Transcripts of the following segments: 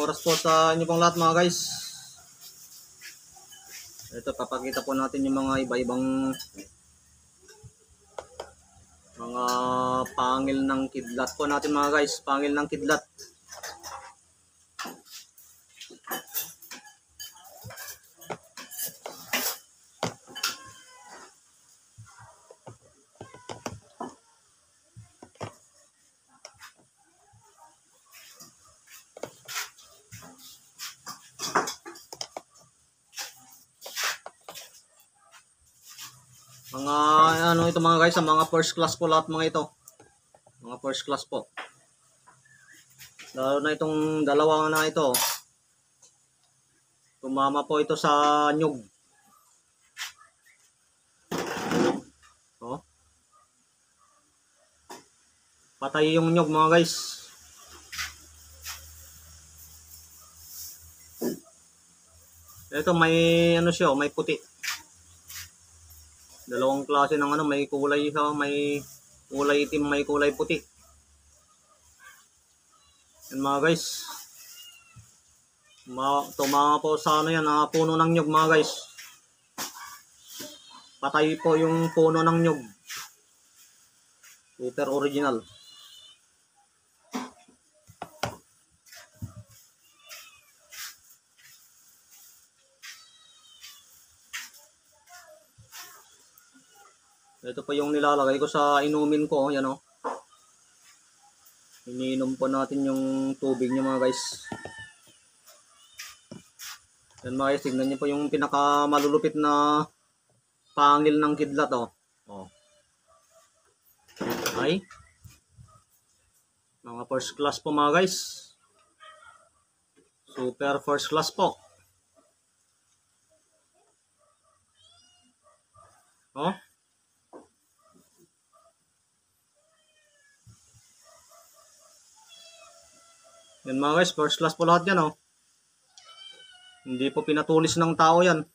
oras po sa inyo pong lahat mga guys. Ito, papakita po natin yung mga iba-ibang mga pangil ng kidlat po natin mga guys. Pangil ng kidlat. Mga ano ito mga guys, mga first class po lahat mga ito. Mga first class po. Lalo na itong dalawa na ito. Tumama po ito sa nyug. Oh. Patay yung nyug mga guys. Ito may ano siya, may puti. Dalawang klase ng ano, may kulay siya, may kulay itim, may kulay puti. Yan mga guys. Tumama po sa ano yan, puno ng nyug mga guys. Patay po yung puno ng nyug. Super original. Ito po yung nilalagay ko sa inumin ko. Yan o. Iniinom po natin yung tubig niya mga guys. Yan mga guys. Tignan niyo po yung pinakamalulupit na pangil ng kidlat o. Oh. Ay. Mga first class po mga guys. Super first class po. Oh. Yan mga guys, first class po lahat yan oh. Hindi po pinatulis ng tao yan.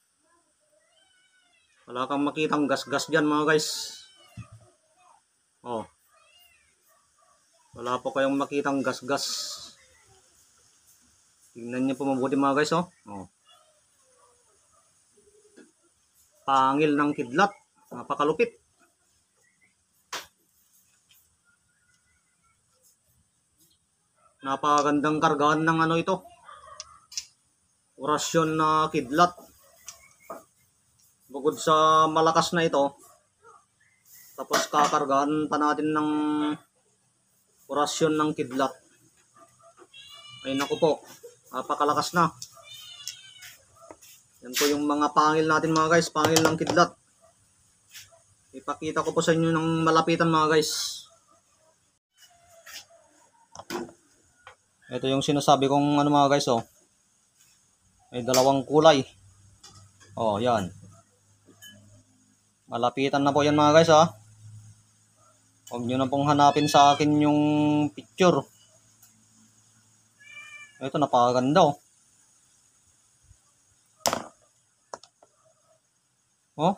Wala kang makitang gas-gas dyan mga guys. Oh. Wala po kayong makitang gas-gas. Tingnan niyo po mabuti mga guys oh. Oh. Pangil ng kidlat. Napakalupit. Napakagandang kargahan ng ano ito. Orasyon na kidlat. Bukod sa malakas na ito, tapos kakargahan pa natin ng orasyon ng kidlat. Ay naku po, napakalakas na. Yan po yung mga pangil natin mga guys, pangil ng kidlat. Ipakita ko po sa inyo ng malapitan mga guys. Ito yung sinasabi kong ano mga guys oh. May dalawang kulay. Oh, yan. Malapitan na po yan mga guys ha. Huwag nyo na pong hanapin sa akin yung picture. Ito napakaganda oh. Oh.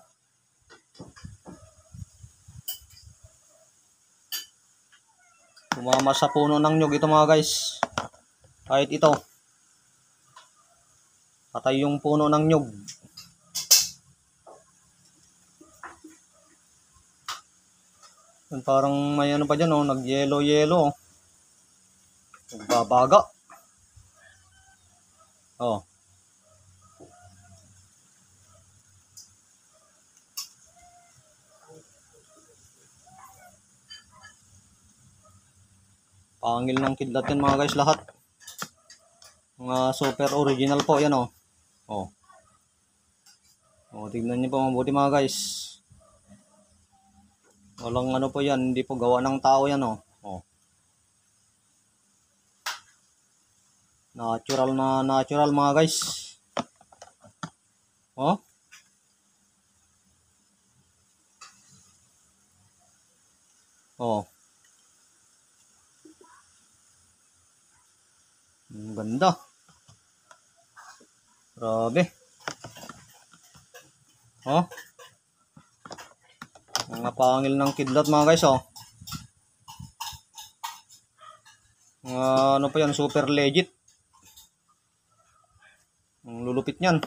Tumama sa puno ng nyug ito mga guys. Kahit ito. Patay yung puno ng nyug. Parang may ano pa dyan oh. Nag-yellow. Nagbabaga. Oh. Pangil ng kidlat yan mga guys lahat. Mga super original po yan oh. Oh. Oh, tignan niyo po mabuti mga guys. Walang ano po yan, hindi po gawa ng tao yan oh. Oh. Natural na natural mga guys. Oh. Oh. Ang ganda. Grabe. Oh. Mga pangil ng kidlat mga guys oh. Ano pa yan, super legit. Ang lulupit niyan.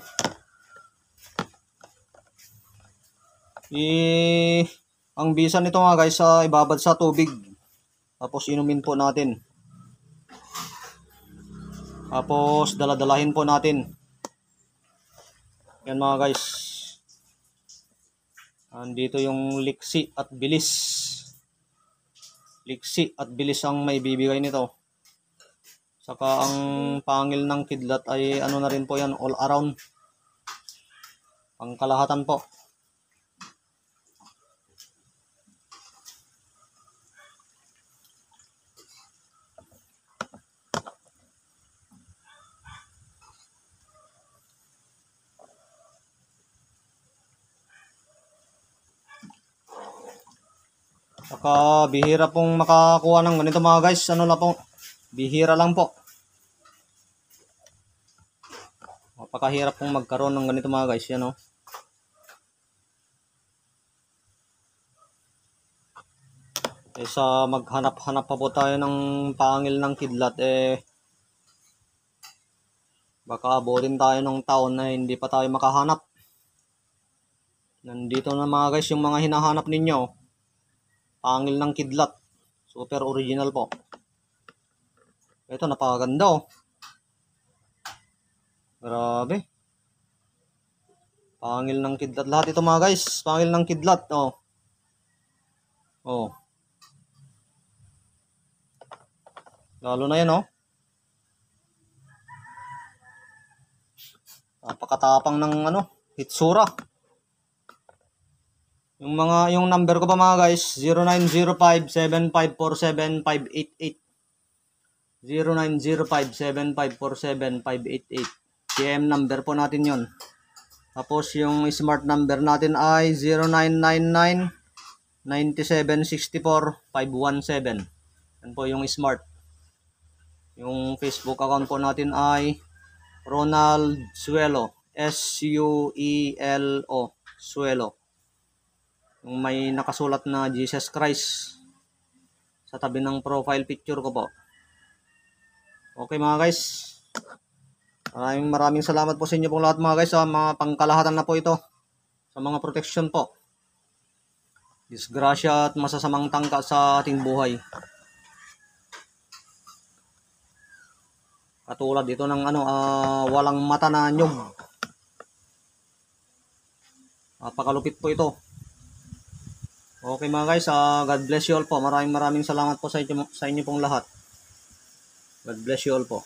Ang bisa nito nga guys, ibabad sa tubig. Tapos inumin po natin. Tapos daladalahin po natin. Yan mga guys. Andito yung liksi at bilis. Liksi at bilis ang may bibigay nito. Saka ang pangil ng kidlat ay ano na rin po yan, all around. Pangkalahatan po. Saka bihira pong makakuha ng ganito mga guys. Ano lang po, bihira lang po. Napakahirap pong magkaroon ng ganito mga guys. Yan o. Kaysa maghanap-hanap pa po tayo ng pangil ng kidlat, baka abutin tayo ng taon na hindi pa tayo makahanap. Nandito na mga guys yung mga hinahanap ninyo. Pangil ng kidlat. Super original po. Ito napakaganda oh. Grabe. Pangil ng kidlat. Lahat ito mga guys. Pangil ng kidlat. Oh. Oh. Lalo na yan oh. Napakatapang ng ano, hitsura. Yung number ko pa mga guys, 0905-7547-588. 0905-7547-588. PM number po natin yon. Tapos yung smart number natin ay 0999-9764-517. Yan po yung smart. Yung Facebook account po natin ay Ronald Suelo. S-U-E-L-O. Suelo. Yung may nakasulat na Jesus Christ sa tabi ng profile picture ko po. Okay mga guys. Maraming salamat po sa inyo pong lahat mga guys. Mga pangkalahatan na po ito. Sa mga protection po. Disgrasya at masasamang tangka sa ating buhay. Katulad ito ng walang mata na nyug. Napakalupit po ito. Okay mga guys, God bless you all po. Maraming salamat po sa inyo pong lahat. God bless you all po.